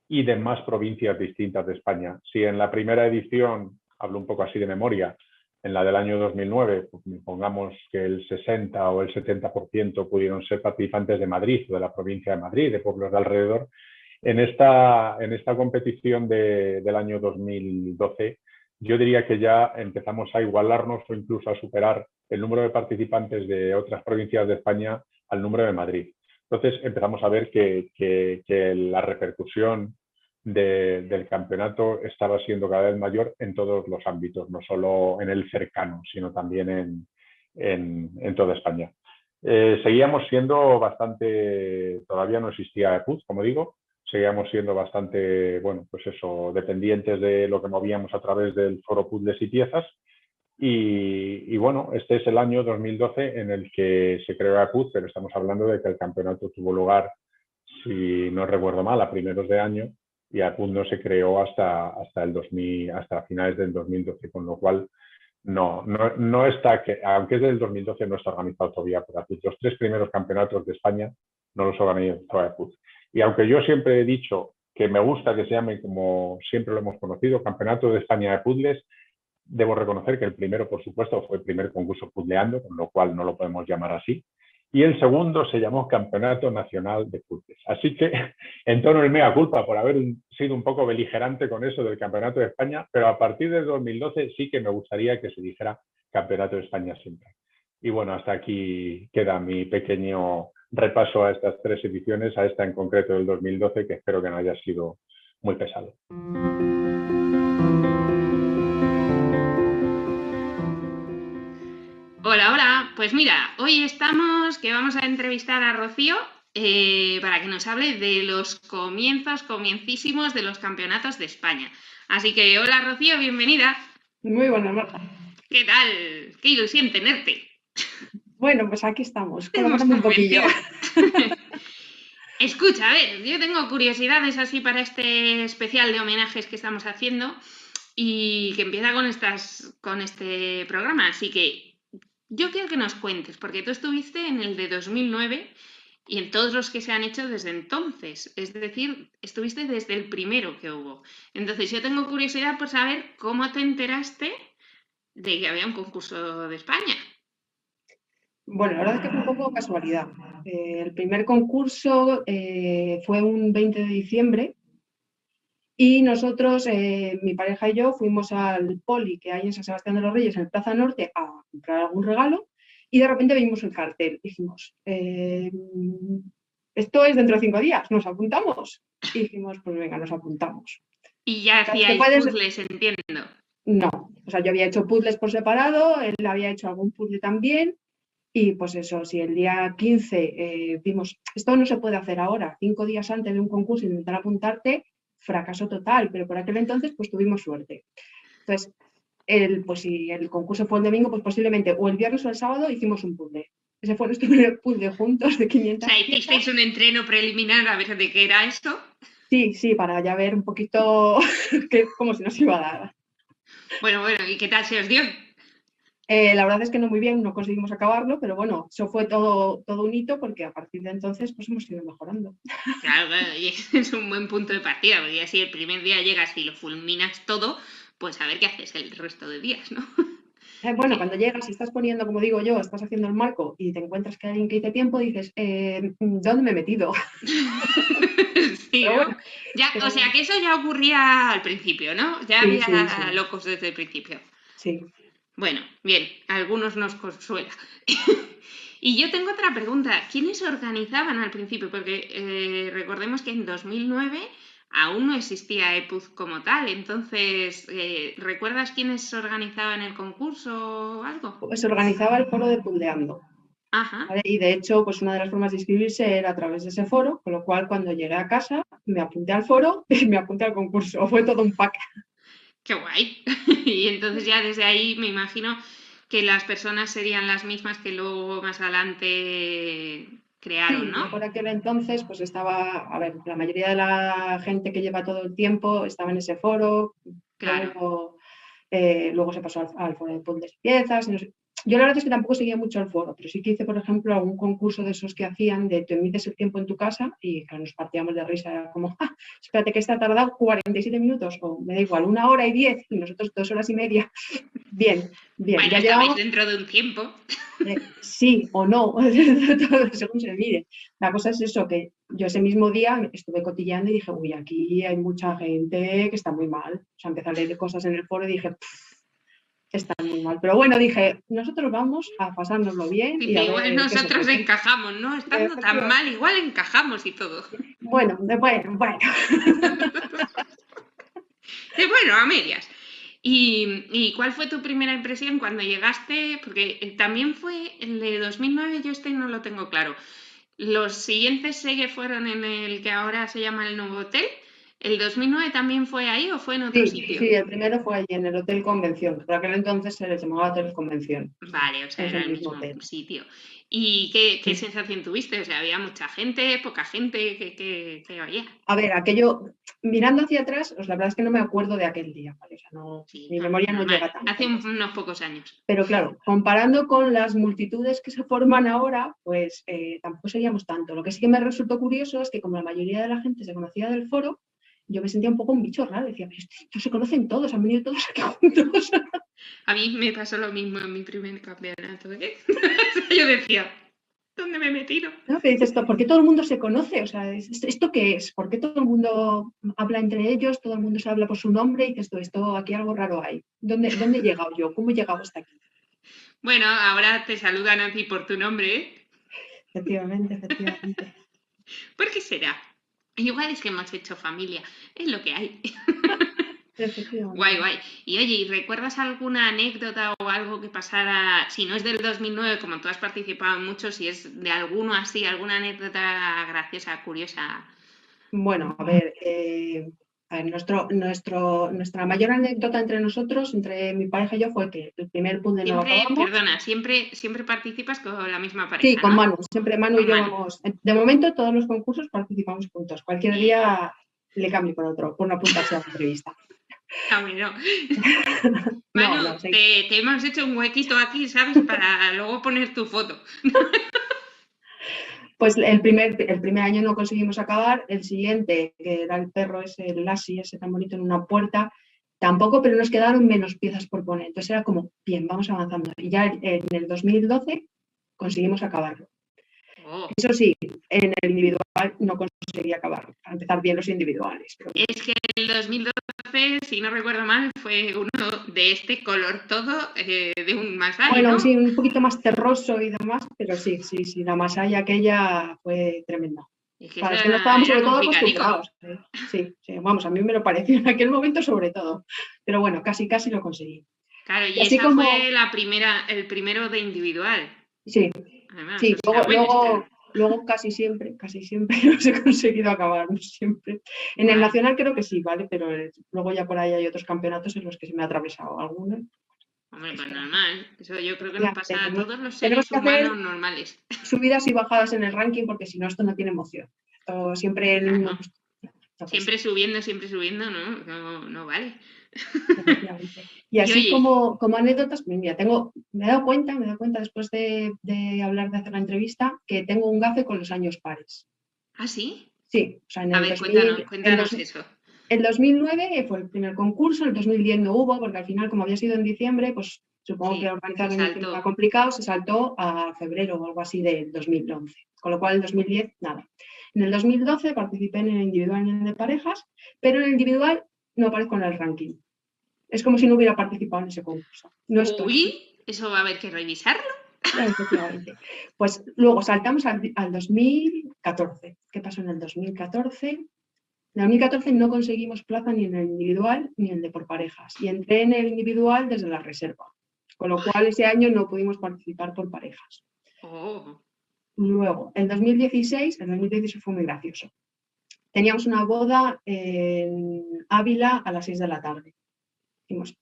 y de más provincias distintas de España. Si en la primera edición, hablo un poco así de memoria, en la del año 2009, pongamos que el 60 o el 70% pudieron ser participantes de Madrid o de la provincia de Madrid, de pueblos de alrededor, en esta competición del año 2012, yo diría que ya empezamos a igualarnos o incluso a superar el número de participantes de otras provincias de España al número de Madrid. Entonces empezamos a ver que la repercusión del campeonato estaba siendo cada vez mayor en todos los ámbitos, no solo en el cercano, sino también en toda España. Seguíamos siendo bastante, todavía no existía EPUZ, como digo, seguíamos siendo bastante, bueno, pues eso, dependientes de lo que movíamos a través del foro Puzzles y Piezas. Y bueno, este es el año 2012 en el que se creó EPUZ, pero estamos hablando de que el campeonato tuvo lugar, si no recuerdo mal, a primeros de año, y EPUZ no se creó hasta finales del 2012, con lo cual no está, aunque es del 2012, no está organizado todavía por EPUZ. Los 3 primeros campeonatos de España no los organizó EPUZ. Y aunque yo siempre he dicho que me gusta que se llame, como siempre lo hemos conocido, Campeonato de España de Puzzles, debo reconocer que el primero, por supuesto, fue el primer concurso puzzleando, con lo cual no lo podemos llamar así. Y el segundo se llamó Campeonato Nacional de Puzzles. Así que entono el mea culpa por haber sido un poco beligerante con eso del Campeonato de España, pero a partir de 2012 sí que me gustaría que se dijera Campeonato de España siempre. Y bueno, hasta aquí queda mi pequeño repaso a estas 3 ediciones, a esta en concreto del 2012, que espero que no haya sido muy pesado. Hola, hola. Pues mira, hoy estamos que vamos a entrevistar a Rocío para que nos hable de los comiencísimos de los campeonatos de España. Así que, hola Rocío, bienvenida. Muy buena, Marta. ¿Qué tal? Qué ilusión tenerte. Bueno, pues aquí estamos, colaborando un poquillo. Escucha, a ver, yo tengo curiosidades así para este especial de homenajes que estamos haciendo y que empieza con este programa, así que yo quiero que nos cuentes, porque tú estuviste en el de 2009 y en todos los que se han hecho desde entonces, es decir, estuviste desde el primero que hubo. Entonces yo tengo curiosidad por saber cómo te enteraste de que había un concurso de España. Bueno, la verdad es que fue un poco casualidad. El primer concurso fue un 20 de diciembre y nosotros, mi pareja y yo, fuimos al Poli que hay en San Sebastián de los Reyes, en Plaza Norte, a comprar algún regalo, y de repente vimos el cartel. Dijimos, esto es dentro de 5 días, ¿nos apuntamos? Y dijimos, pues venga, nos apuntamos. Y ya hacíais puzzles, entiendo. No, o sea, yo había hecho puzzles por separado, él había hecho algún puzzle también, y pues eso, si el día 15 vimos, esto no se puede hacer ahora, 5 días antes de un concurso intentar apuntarte, fracaso total, pero por aquel entonces pues tuvimos suerte. Entonces, pues si el concurso fue el domingo, pues posiblemente o el viernes o el sábado hicimos un puzzle. Ese fue nuestro primer puzzle juntos de 500. O sea, ¿hicisteis un entreno preliminar a ver de qué era esto? Sí, para ya ver un poquito cómo se nos iba a dar. Bueno, ¿y qué tal se os dio? La verdad es que no muy bien, no conseguimos acabarlo, pero bueno, eso fue todo un hito porque a partir de entonces pues hemos ido mejorando. Claro, y es un buen punto de partida, porque ya si el primer día llegas y lo fulminas todo, pues a ver qué haces el resto de días, ¿no? Bueno, Sí. cuando llegas y estás poniendo, como digo yo, estás haciendo el marco y te encuentras que alguien que dice tiempo, dices, ¿dónde me he metido? Sí, Pero ¿no? bueno, Ya, o sea, que eso ya ocurría al principio, ¿no? Ya sí, había sí, locos desde el principio. sí. Bueno, bien, a algunos nos consuela. Y yo tengo otra pregunta. ¿Quiénes organizaban al principio? Porque recordemos que en 2009 aún no existía EPUZ como tal. Entonces, ¿recuerdas quiénes organizaban el concurso o algo? Pues se organizaba el foro de Puldeando. Ajá, ¿Vale? Y de hecho, pues una de las formas de inscribirse era a través de ese foro, con lo cual cuando llegué a casa me apunté al foro y me apunté al concurso. Fue todo un pack. qué guay. Y entonces ya desde ahí me imagino que las personas serían las mismas que luego más adelante crearon, Sí, ¿no? yo por aquel entonces pues estaba, a ver, la mayoría de la gente que lleva todo el tiempo estaba en ese foro, Claro. luego se pasó al foro de puntos y piezas. No sé. Yo la verdad es que tampoco seguía mucho el foro, pero sí que hice, por ejemplo, algún concurso de esos que hacían de te mides el tiempo en tu casa y claro, nos partíamos de risa, era como, espérate que esta ha tardado 47 minutos o me da igual, 1 hora y 10 y nosotros 2 horas y media. Bien, bien, Bueno, ya estabais llevamos dentro de un tiempo. sí o no, todo según se mire. La cosa es eso, que yo ese mismo día estuve cotilleando y dije, uy, aquí hay mucha gente que está muy mal. O sea, empecé a leer cosas en el foro y dije, están muy mal. Pero bueno, dije, nosotros vamos a pasárnoslo bien y Dice, a igual ver qué se nosotros cuenta. encajamos, ¿no? Estando tan Efectivamente. mal, igual encajamos y todo. Bueno, bueno. Bueno, a medias. ¿Y cuál fue tu primera impresión cuando llegaste? Porque también fue el de 2009, yo no lo tengo claro. Los siguientes sé que fueron en el que ahora se llama el Nuevo Hotel. ¿El 2009 también fue ahí o fue en otro Sí, sitio? sí, el primero fue allí en el Hotel Convención. Por aquel entonces se les llamaba Hotel Convención. Vale, o sea, Es era el el mismo mismo hotel. sitio. ¿Y qué sensación tuviste? O sea, ¿había mucha gente, poca gente? ¿Qué había? A ver, aquello, mirando hacia atrás, pues la verdad es que no me acuerdo de aquel día, ¿vale? O sea, Sí, mi memoria no normal. llega tanto, Hace ¿no? unos pocos años. Pero claro, comparando con las multitudes que se forman ahora, pues tampoco seríamos tanto. Lo que sí que me resultó curioso es que como la mayoría de la gente se conocía del foro, yo me sentía un poco un bicho raro. Decía, pero estos se conocen todos, han venido todos aquí juntos. A mí me pasó lo mismo en mi primer campeonato, ¿eh? Yo decía, ¿dónde me he metido? ¿No? Que dices, ¿por qué todo el mundo se conoce? O sea, ¿esto qué es? ¿Por qué todo el mundo habla entre ellos? Todo el mundo se habla por su nombre y dices, esto aquí algo raro hay. ¿Dónde he llegado yo? ¿Cómo he llegado hasta aquí? Bueno, ahora te saludan a ti por tu nombre, ¿eh? Efectivamente, efectivamente. ¿Por qué será? Igual es que hemos hecho familia, es lo que hay. Guay, Efectivamente. guay. Y oye, ¿y recuerdas alguna anécdota o algo que pasara, si no es del 2009, como tú has participado en mucho, si es de alguno así, alguna anécdota graciosa, curiosa? Bueno, a ver, nuestra mayor anécdota entre nosotros, entre mi pareja y yo, fue que el primer puzzle no lo Siempre, acabamos. perdona, siempre participas con la misma Sí, pareja, con ¿no? Manu, siempre Manu y Con yo Manu. vamos. De momento, todos los concursos participamos juntos. Cualquier Bien. día le cambio por otro, por no apuntarse a la entrevista. Ah, bueno. No, Manu, no, sí. te hemos hecho un huequito aquí, ¿sabes? Para luego poner tu foto. Pues el primer año no conseguimos acabar, el siguiente, que era el perro ese, el Lassie, ese tan bonito en una puerta, tampoco, pero nos quedaron menos piezas por poner. Entonces era como, bien, vamos avanzando. Y ya en el 2012 conseguimos acabarlo. Oh, Eso sí, en el individual no conseguí acabarlo, para empezar bien los individuales. Pero bueno. es que el 2012, si no recuerdo mal, fue uno de este color todo, de un Masai, Bueno, ¿no? sí, un poquito más terroso y demás, pero sí, la masaya aquella fue tremenda. Es que Claro, es que no estábamos era sobre todo complicadico. acostumbrados. Sí, vamos, a mí me lo pareció en aquel momento sobre todo. Pero bueno, casi lo conseguí. Claro, Y y así esa fue como, la primera, el primero de individual. sí, Además, sí, o sea, bueno, es que luego casi siempre los he conseguido acabar, no siempre. En el guay. nacional creo que sí, ¿vale? Pero luego ya por ahí hay otros campeonatos en los que se me ha atravesado alguno. Hombre, Es pues que, normal. Eso yo creo que nos ya, pasa a todos los tenemos seres que hacer humanos normales. subidas y bajadas en el ranking porque si no esto no tiene emoción. Esto siempre el mismo, Claro. no puede ser. Siempre subiendo, no vale. efectivamente. Y Y así oye, como anécdotas, pues mira, me he dado cuenta después de hablar, de hacer la entrevista, que tengo un gafe con los años pares. ¿ah, sí? Sí, o sea, A ver, cuéntanos eso. el 2009 fue el primer concurso, el 2010 no hubo, porque al final, como había sido en diciembre, pues supongo que Sí, se organizarlo en diciembre era saltó. complicado, se saltó a febrero o algo así del 2011. Con lo cual, el 2010, nada. En el 2012 participé en el individual y en el de parejas, pero en el individual no aparezco en el ranking. Es como si no hubiera participado en ese concurso. No estoy. Uy, eso va a haber que revisarlo. Efectivamente. Pues luego saltamos al 2014. ¿Qué pasó en el 2014? En el 2014 no conseguimos plaza ni en el individual ni en el de por parejas. Y entré en el individual desde la reserva. Con lo cual ese año no pudimos participar por parejas. Oh, Luego, el 2016 fue muy gracioso. Teníamos una boda en Ávila a las 6 de la tarde. Dijimos,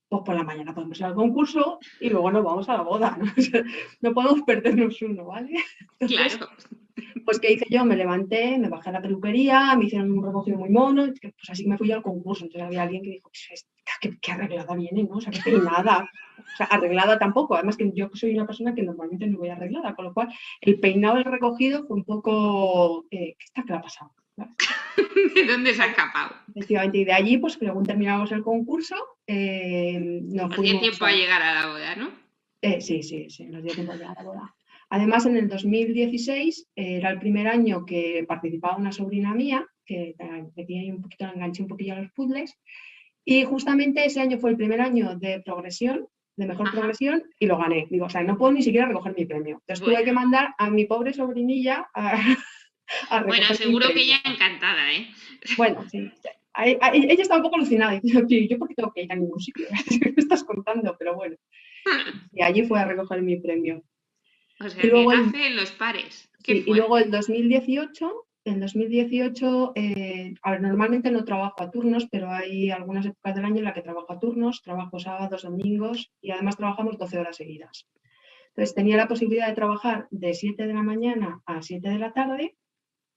pues por la mañana podemos ir al concurso y luego nos vamos a la boda. No, no podemos perdernos uno, ¿vale? Entonces, claro. pues, ¿qué hice yo? Me levanté, me bajé a la peluquería, me hicieron un recogido muy mono, pues así que me fui al concurso. Entonces había alguien que dijo, pues, qué arreglada viene, ¿no? O sea, qué peinada. O sea, arreglada tampoco. Además que yo soy una persona que normalmente no voy arreglada, con lo cual el peinado del recogido fue un poco, ¿qué está que le ha pasado? ¿Vale? ¿De dónde se ha escapado? Efectivamente, y de allí, pues según terminamos el concurso, nos Os dio fuimos tiempo a llegar a la boda, ¿no? sí, nos dio tiempo a llegar a la boda. Además, en el 2016 era el primer año que participaba una sobrina mía, que tenía un poquito, enganché un poquillo a los puzzles, y justamente ese año fue el primer año de progresión, de mejor Ajá. progresión, y lo gané. Digo, o sea, no puedo ni siquiera recoger mi premio. Entonces tuve Bueno, que mandar a mi pobre sobrinilla a bueno, recoger mi seguro que premio. ella encantada, ¿eh? Bueno, sí. Ella está un poco alucinada, diciendo, tío, ¿yo por qué tengo que ir a ningún sitio? ¿Qué me estás contando? Pero bueno, y allí fue a recoger mi premio. O Y sea, que luego gafe en los pares. Qué sí, y luego fuerte. el 2018 a ver, normalmente no trabajo a turnos, pero hay algunas épocas del año en las que trabajo a turnos, trabajo sábados, domingos y además trabajamos 12 horas seguidas. Entonces tenía la posibilidad de trabajar de 7 de la mañana a 7 de la tarde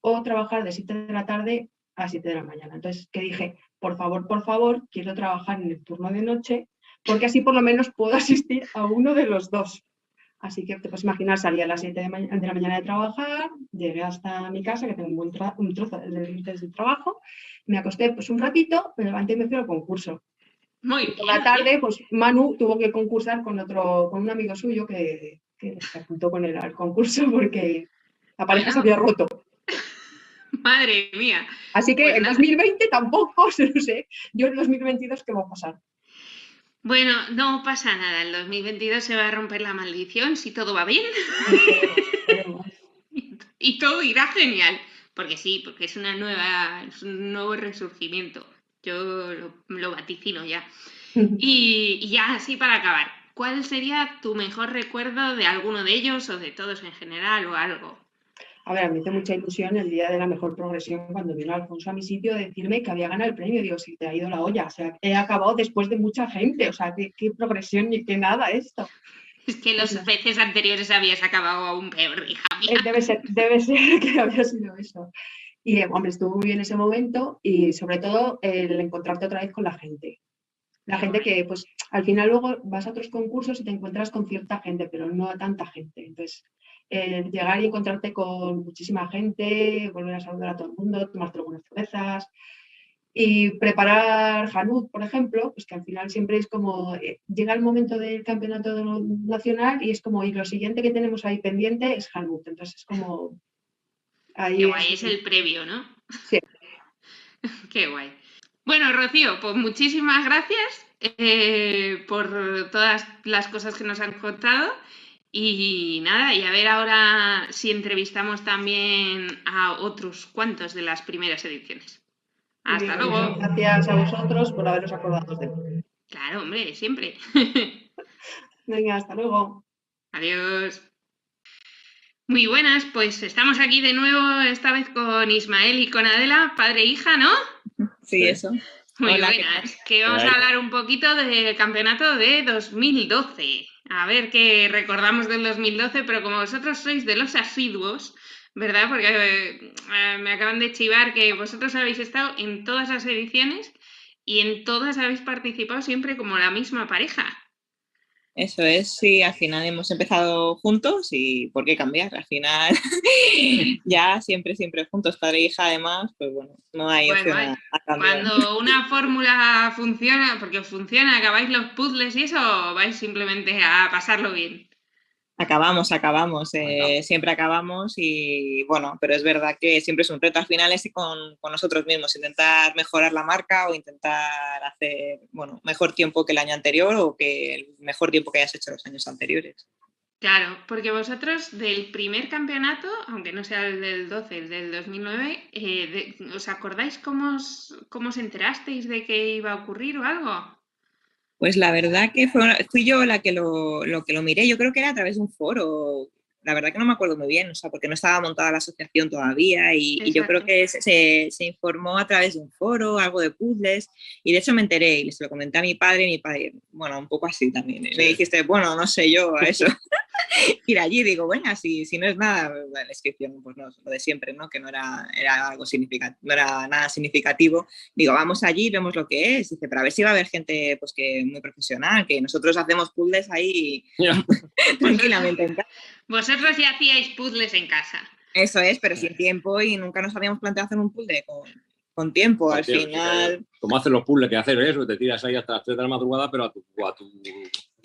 o trabajar de 7 de la tarde a 7 de la mañana. Entonces, que dije, por favor, quiero trabajar en el turno de noche porque así por lo menos puedo asistir a uno de los dos. Así que te puedes imaginar, salí a las 7 de la mañana de trabajar, llegué hasta mi casa, que tengo un trozo desde el trabajo, me acosté pues un ratito, me levanté y me fui al concurso. Muy Y por bien, la oye. tarde, pues Manu tuvo que concursar con un amigo suyo que se apuntó con él al concurso porque la pareja se Bueno, había roto. madre mía. Así que Pues el nada. 2020 tampoco, no sé, yo el 2022 ¿qué va a pasar? Bueno, no pasa nada. El 2022 se va a romper la maldición si todo va bien. Esperemos. Y todo irá genial. Porque sí, porque es un nuevo resurgimiento. Yo lo vaticino ya. Y ya así para acabar, ¿cuál sería tu mejor recuerdo de alguno de ellos o de todos en general o algo? A ver, me hizo mucha ilusión el día de la mejor progresión cuando vino Alfonso a mi sitio a decirme que había ganado el premio. Digo, si te ha ido la olla, o sea, he acabado después de mucha gente, o sea, qué progresión ni qué nada esto. Es que Pues los no, veces anteriores habías acabado aún peor, hija mía. debe ser que había sido eso. Y, hombre, estuvo muy bien ese momento y sobre todo el encontrarte otra vez con la gente. La Qué gente guay. que, pues, al final luego vas a otros concursos y te encuentras con cierta gente, pero no a tanta gente. Entonces, llegar y encontrarte con muchísima gente, volver a saludar a todo el mundo, tomarte algunas cervezas y preparar Hanout, por ejemplo, pues que al final siempre es como, llega el momento del campeonato nacional y es como, y lo siguiente que tenemos ahí pendiente es Hanout. Entonces, es como, Qué ahí es, guay, es el previo, ¿no? sí. Qué guay. Bueno, Rocío, pues muchísimas gracias por todas las cosas que nos han contado. Y nada, y a ver ahora si entrevistamos también a otros cuantos de las primeras ediciones. Muy Hasta bien, muchas luego. gracias a vosotros por haberos acordado de mí. Claro, hombre, siempre. Venga, hasta luego. Adiós. Muy buenas, pues estamos aquí de nuevo, esta vez con Ismael y con Adela, padre e hija, ¿no? Sí, eso. Muy Hola, ¿qué tal? buenas, que vamos a hablar un poquito del campeonato de 2012. A ver qué recordamos del 2012, pero como vosotros sois de los asiduos, ¿verdad? Porque me acaban de chivar que vosotros habéis estado en todas las ediciones y en todas habéis participado siempre como la misma pareja. Eso es, sí, al final hemos empezado juntos y ¿por qué cambiar? Al final ya siempre juntos, padre e hija además, pues bueno, no hay opción a cambiar. Cuando una fórmula funciona, porque os funciona, acabáis los puzzles y eso, o vais simplemente a pasarlo bien. Acabamos, siempre acabamos y bueno, pero es verdad que siempre es un reto al final es con nosotros mismos, intentar mejorar la marca o intentar hacer, bueno, mejor tiempo que el año anterior o que el mejor tiempo que hayas hecho los años anteriores. Claro, porque vosotros del primer campeonato, aunque no sea el del 12, el del 2009, ¿os acordáis cómo os enterasteis de que iba a ocurrir o algo? Pues la verdad que fui yo la que lo miré, yo creo que era a través de un foro, la verdad que no me acuerdo muy bien, o sea, porque no estaba montada la asociación todavía y yo creo que se informó a través de un foro, algo de puzzles, y de hecho me enteré y se lo comenté a mi padre, bueno, un poco así también, sí. Me dijiste, bueno, no sé yo, a eso. Ir allí, digo, bueno, si no es nada, la inscripción, pues no, lo de siempre, ¿no? Que no era algo significativo, no era nada significativo. Digo, vamos allí, vemos lo que es. Dice, pero a ver si va a haber gente pues que muy profesional, que nosotros hacemos puzzles ahí tranquilamente en casa. Vosotros ya hacíais puzzles en casa. Eso es, pero sin tiempo y nunca nos habíamos planteado hacer un puzzle con tiempo. Al final... Como hacen los puzzles, que hacer eso, te tiras ahí hasta las 3 de la madrugada, pero a tu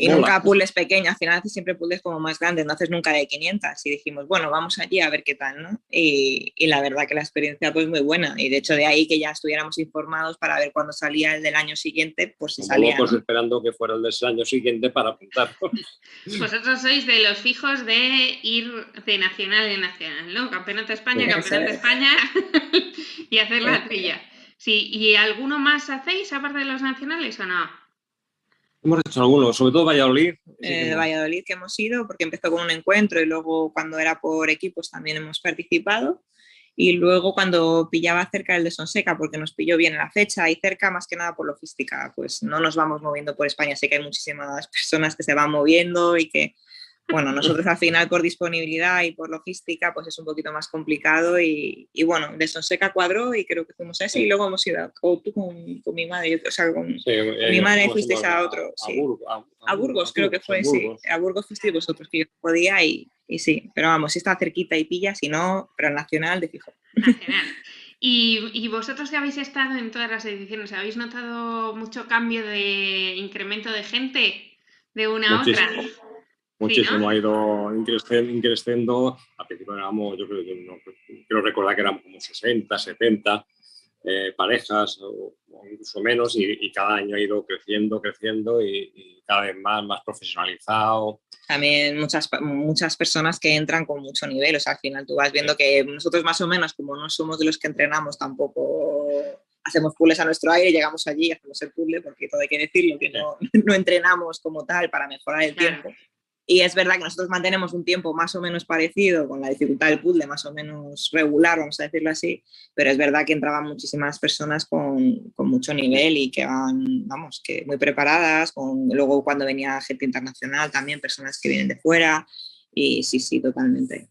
y nunca puzzles pequeños, al final haces siempre puzzles como más grandes, no haces nunca de 500 y dijimos, bueno, vamos allí a ver qué tal, ¿no? Y la verdad que la experiencia pues muy buena y de hecho de ahí que ya estuviéramos informados para ver cuándo salía el del año siguiente, pues si salía, locos, ¿no? Esperando que fuera el del año siguiente para apuntar. Vosotros sois de los fijos de ir de nacional en nacional, ¿no? Campeonato de España, sí, campeonato de España y hacer la trilla. Sí, ¿y alguno más hacéis aparte de los nacionales o no? Hemos hecho algunos, sobre todo Valladolid. Valladolid que hemos ido, porque empezó con un encuentro y luego cuando era por equipos también hemos participado. Y luego cuando pillaba cerca el de Sonseca, porque nos pilló bien la fecha y cerca más que nada por logística, pues no nos vamos moviendo por España. Sé que hay muchísimas personas que se van moviendo y que, bueno, nosotros al final por disponibilidad y por logística pues es un poquito más complicado y bueno, de Sonseca cuadró y creo que fuimos a ese y luego hemos ido tú con mi madre, o sea, con mi madre fuisteis a otro, sí. A Burgos creo que fue, sí, a Burgos fuisteis vosotros, que yo podía y sí, pero vamos, si está cerquita y pilla, si no, pero nacional de fijo. Nacional. Y vosotros que habéis estado en todas las ediciones, ¿habéis notado mucho cambio de incremento de gente de una a otra? Muchísimo, ¿sí, no? Ha ido increciendo. Al principio éramos, yo creo recordar que eran como 60, 70 parejas o incluso menos y cada año ha ido creciendo y cada vez más profesionalizado. También muchas personas que entran con mucho nivel, o sea, al final tú vas viendo que nosotros más o menos, como no somos de los que entrenamos tampoco... Hacemos puzzles a nuestro aire, llegamos allí, hacemos el puzzle, porque todo hay que decirlo, que no entrenamos como tal para mejorar el tiempo. Y es verdad que nosotros mantenemos un tiempo más o menos parecido, con la dificultad del puzzle más o menos regular, vamos a decirlo así, pero es verdad que entraban muchísimas personas con mucho nivel y que van, vamos, que muy preparadas, luego cuando venía gente internacional también, personas que vienen de fuera, y sí, totalmente.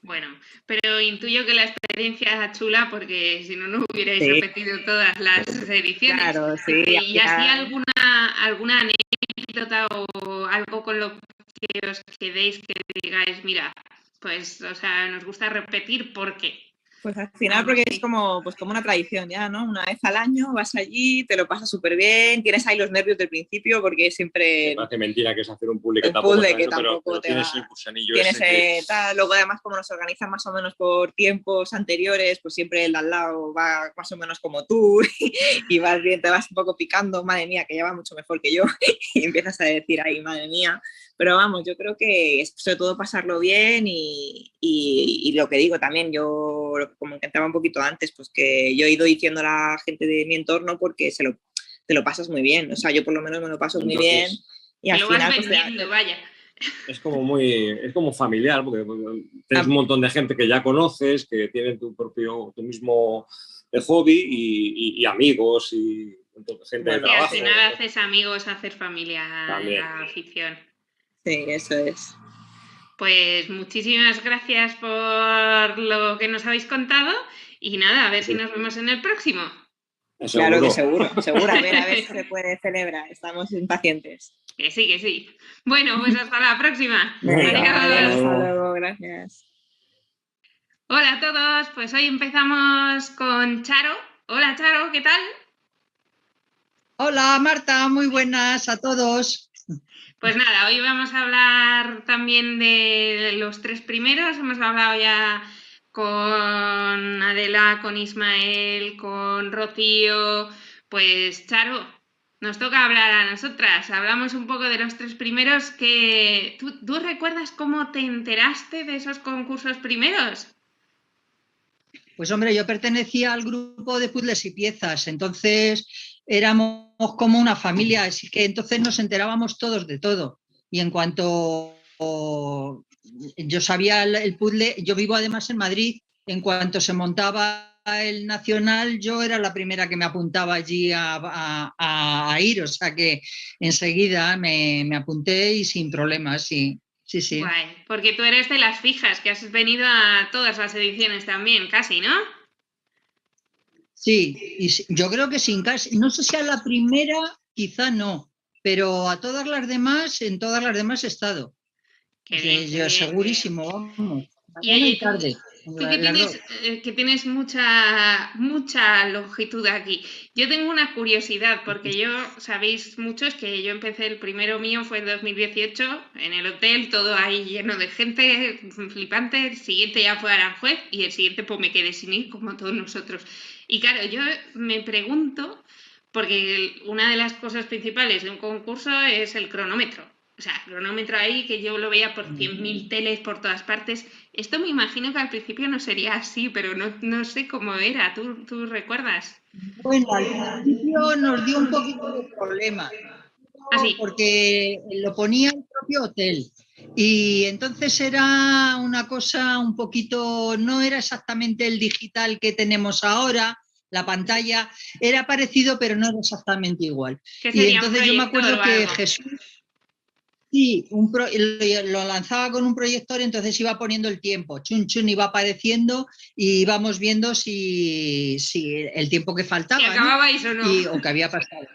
Bueno, pero intuyo que la experiencia es chula porque si no, no hubierais repetido todas las ediciones. Claro, sí. ¿Y así alguna anécdota o algo con lo que os quedéis que digáis, mira, pues, o sea, nos gusta repetir porque... Pues al final porque es como una tradición ya, ¿no? Una vez al año vas allí, te lo pasas súper bien, tienes ahí los nervios del principio porque siempre... Me parece mentira que es hacer un puzzle que tampoco te tienes el gusanillo Luego además como nos organizan más o menos por tiempos anteriores, pues siempre el de al lado va más o menos como tú y vas bien, te vas un poco picando, madre mía, que ya va mucho mejor que yo y empiezas a decir, ay, madre mía. Pero vamos, yo creo que es sobre todo pasarlo bien y lo que digo también, yo como comentaba un poquito antes, pues que yo he ido diciendo a la gente de mi entorno porque te lo pasas muy bien, o sea, yo por lo menos me lo paso muy bien y al final vas vendiendo, vaya. Es como familiar, porque tienes un montón de gente que ya conoces, que tienen tu mismo hobby y amigos y gente de trabajo. Al final haces amigos, hacer familia en la afición. Sí, eso es. Pues muchísimas gracias por lo que nos habéis contado y nada, a ver si nos vemos en el próximo. Claro que seguro. A ver si se puede celebrar. Estamos impacientes. Que sí, que sí. Bueno, pues hasta la próxima. Venga, Adiós. hasta luego, gracias. Hola a todos, pues hoy empezamos con Charo. Hola Charo, ¿qué tal? Hola Marta, muy buenas a todos. Pues nada, hoy vamos a hablar también de los 3 primeros. Hemos hablado ya con Adela, con Ismael, con Rocío. Pues Charo, nos toca hablar a nosotras. Hablamos un poco de los 3 primeros. ¿Tú recuerdas cómo te enteraste de esos concursos primeros? Pues hombre, yo pertenecía al grupo de puzzles y piezas, entonces éramos como una familia, así que entonces nos enterábamos todos de todo. Y en cuanto yo sabía el puzzle, yo vivo además en Madrid, en cuanto se montaba el Nacional, yo era la primera que me apuntaba allí a ir, o sea que enseguida me apunté y sin problemas, sí. Sí. Guay, porque tú eres de las fijas, que has venido a todas las ediciones también, casi, ¿no? Sí, y yo creo que sin casi, no sé si a la primera, quizá no, pero a todas las demás, en todas las demás he estado. Qué bien, yo segurísimo, vamos. Y oye, tú que tienes mucha longitud aquí. Yo tengo una curiosidad, porque yo, sabéis muchos que yo empecé, el primero mío fue en 2018, en el hotel, todo ahí lleno de gente, flipante. El siguiente ya fue Aranjuez y el siguiente pues me quedé sin ir, como todos nosotros. Y claro, yo me pregunto, porque una de las cosas principales de un concurso es el cronómetro. O sea, cronómetro ahí, que yo lo veía por 100.000 teles por todas partes. Esto me imagino que al principio no sería así, pero no sé cómo era. ¿Tú recuerdas? Bueno, al principio nos dio un poquito de problema, porque lo ponía el propio hotel. Y entonces era una cosa un poquito, no era exactamente el digital que tenemos ahora, la pantalla era parecido, pero no era exactamente igual. Y entonces yo me acuerdo que Jesús... Sí, lo lanzaba con un proyector, entonces iba poniendo el tiempo, chun, iba apareciendo y íbamos viendo si el tiempo que faltaba, ¿y acababais o no? o que había pasado.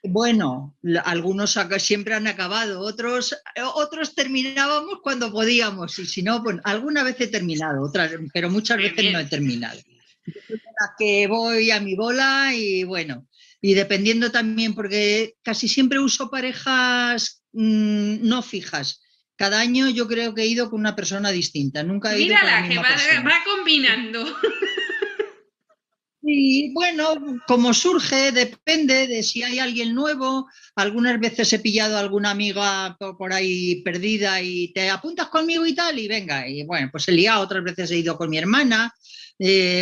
Bueno, algunos siempre han acabado, otros terminábamos cuando podíamos, y si no, pues alguna vez he terminado, pero muchas veces no he terminado. Que voy a mi bola y bueno, y dependiendo también, porque casi siempre uso parejas no fijas. Cada año yo creo que he ido con una persona distinta, nunca he ido con la misma persona. Va combinando. Sí, bueno, como surge, depende de si hay alguien nuevo. Algunas veces he pillado a alguna amiga por ahí perdida y te apuntas conmigo y tal, y venga, y bueno, pues he liado. Otras veces he ido con mi hermana.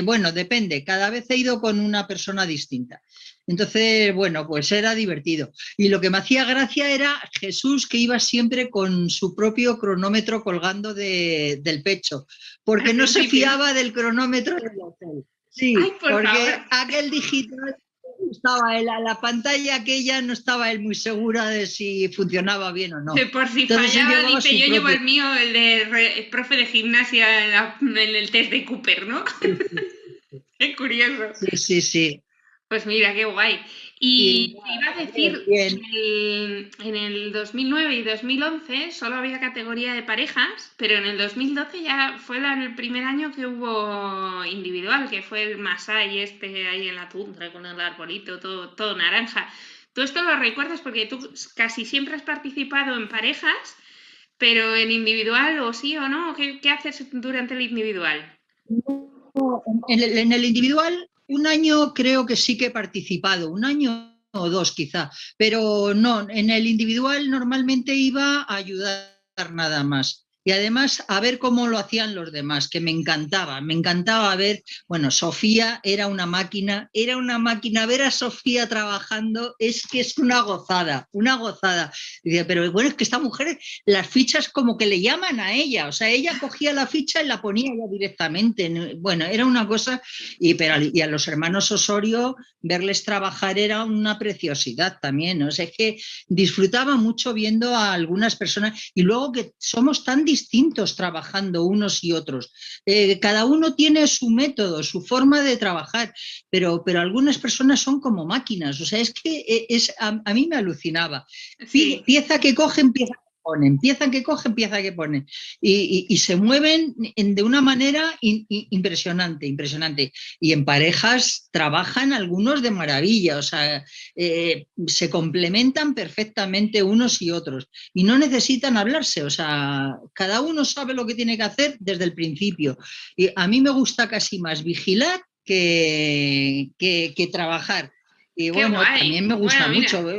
Bueno, depende, cada vez he ido con una persona distinta. Entonces, bueno, pues era divertido. Y lo que me hacía gracia era Jesús, que iba siempre con su propio cronómetro colgando del pecho, porque no se fiaba del cronómetro del hotel. Sí, porque aquel digital estaba la pantalla aquella, no estaba él muy segura de si funcionaba bien o no. Por si fallaba, dice, yo llevo el mío, el de profe de gimnasia en el test de Cooper, ¿no? Sí. Qué curioso. Sí. Pues mira, qué guay. Y te iba a decir, en el 2009 y 2011 solo había categoría de parejas, pero en el 2012 ya fue el primer año que hubo individual, que fue el Masai ahí en la tundra con el arbolito, todo naranja. ¿Tú esto lo recuerdas? Porque tú casi siempre has participado en parejas, pero en individual o sí o no, ¿qué haces durante el individual? En el individual, un año creo que sí que he participado, un año o dos quizá, pero no, en el individual normalmente iba a ayudar nada más. Y además a ver cómo lo hacían los demás, que me encantaba ver, bueno, Sofía era una máquina, ver a Sofía trabajando es que es una gozada. Dice, pero bueno, es que esta mujer, las fichas como que le llaman a ella, o sea, ella cogía la ficha y la ponía ya directamente, bueno, era una cosa, y a los hermanos Osorio, verles trabajar era una preciosidad también, o sea, es que disfrutaba mucho viendo a algunas personas, y luego que somos tan distintos trabajando unos y otros. Cada uno tiene su método, su forma de trabajar, pero algunas personas son como máquinas. O sea, es que a mí me alucinaba. Sí. Pieza que cogen, pieza que ponen, pieza que cogen, pieza que ponen. Y se mueven de una manera impresionante, impresionante. Y en parejas trabajan algunos de maravilla, o sea, se complementan perfectamente unos y otros. Y no necesitan hablarse, o sea, cada uno sabe lo que tiene que hacer desde el principio. Y a mí me gusta casi más vigilar que trabajar. Y Qué bueno, guay. también me gusta Bueno, mira. mucho.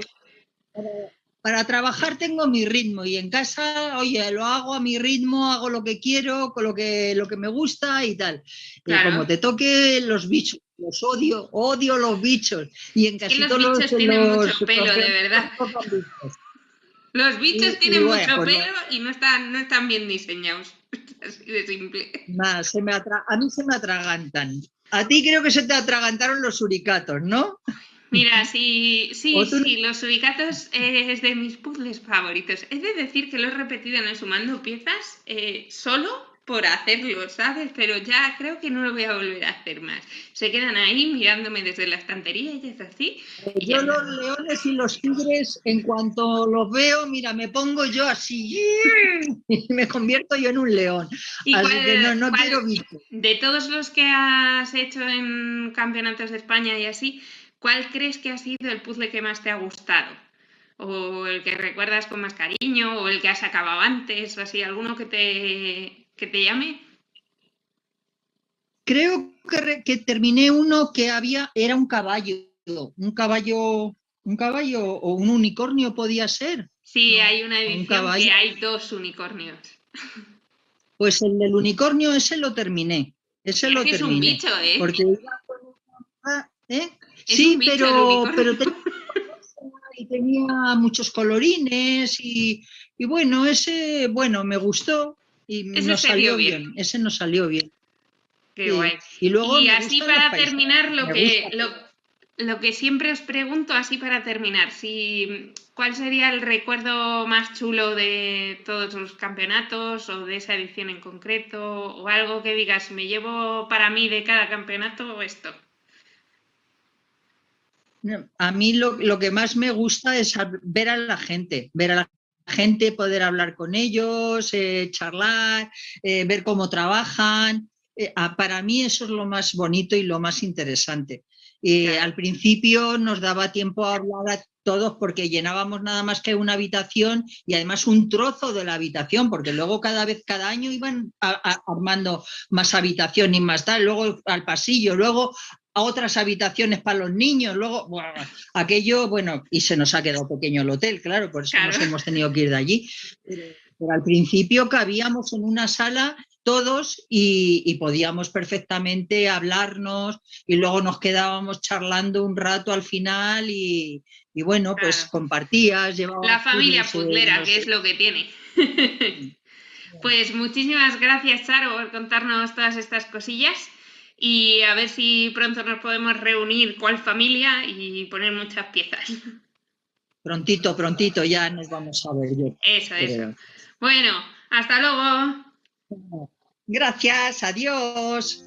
Para trabajar tengo mi ritmo y en casa, oye, lo hago a mi ritmo, hago lo que quiero, con lo que me gusta y tal. Claro. Como te toque los bichos, los odio los bichos. Y en Es que casi los todos bichos tienen mucho pelo, de verdad. Los bichos tienen bueno, mucho pues pelo y no están bien diseñados. Así de simple. Nada, a mí se me atragantan. A ti creo que se te atragantaron los suricatos, ¿no? Mira, sí, ¿O tú no? los suricatos es de mis puzzles favoritos. He de decir que lo he repetido en el Sumando Piezas solo por hacerlo, ¿sabes? Pero ya creo que no lo voy a volver a hacer más. Se quedan ahí mirándome desde la estantería y es así. Y ya Yo está. los leones y los tigres, en cuanto los veo, mira, me pongo yo así y me convierto yo en un león. ¿Y Así que no quiero bichos. de todos los que has hecho en campeonatos de España y así, ¿cuál crees que ha sido el puzzle que más te ha gustado? ¿O el que recuerdas con más cariño? ¿O el que has acabado antes? ¿O así? ¿Alguno que te llame? Creo que terminé uno que era un caballo o un unicornio podía ser. Sí, No, hay una un edición caballo. que hay 2 unicornios. Pues el del unicornio ese lo terminé. Mira que es un bicho, ¿eh? Porque iba con ¿eh? Es Sí, un bicho el pero unicornio. tenía muchos colorines y bueno, ese, bueno, me gustó y Ese nos se dio salió bien. bien. Ese nos salió bien. Qué Sí. guay. Y luego Y me así gustan los para paisajes. terminar, Me lo que siempre os pregunto, así para terminar, ¿cuál sería el recuerdo más chulo de todos los campeonatos o de esa edición en concreto? O algo que digas, me llevo para mí de cada campeonato esto. A mí lo que más me gusta es ver a la gente, poder hablar con ellos, charlar, ver cómo trabajan. Para mí eso es lo más bonito y lo más interesante. Claro. Al principio nos daba tiempo a hablar a todos porque llenábamos nada más que una habitación y además un trozo de la habitación, porque luego cada año iban armando más habitación y más tal, luego al pasillo, luego a otras habitaciones para los niños, luego bueno, aquello, bueno, y se nos ha quedado pequeño el hotel, claro, por eso nos hemos tenido que ir de allí. Pero al principio cabíamos en una sala todos y podíamos perfectamente hablarnos y luego nos quedábamos charlando un rato al final y bueno, pues compartías, llevabas la familia puzzlera, que es lo que tiene. Pues muchísimas gracias, Charo, por contarnos todas estas cosillas y a ver si pronto nos podemos reunir cual familia y poner muchas piezas. Prontito ya nos vamos a ver. Eso. Bueno, hasta luego. Gracias, adiós.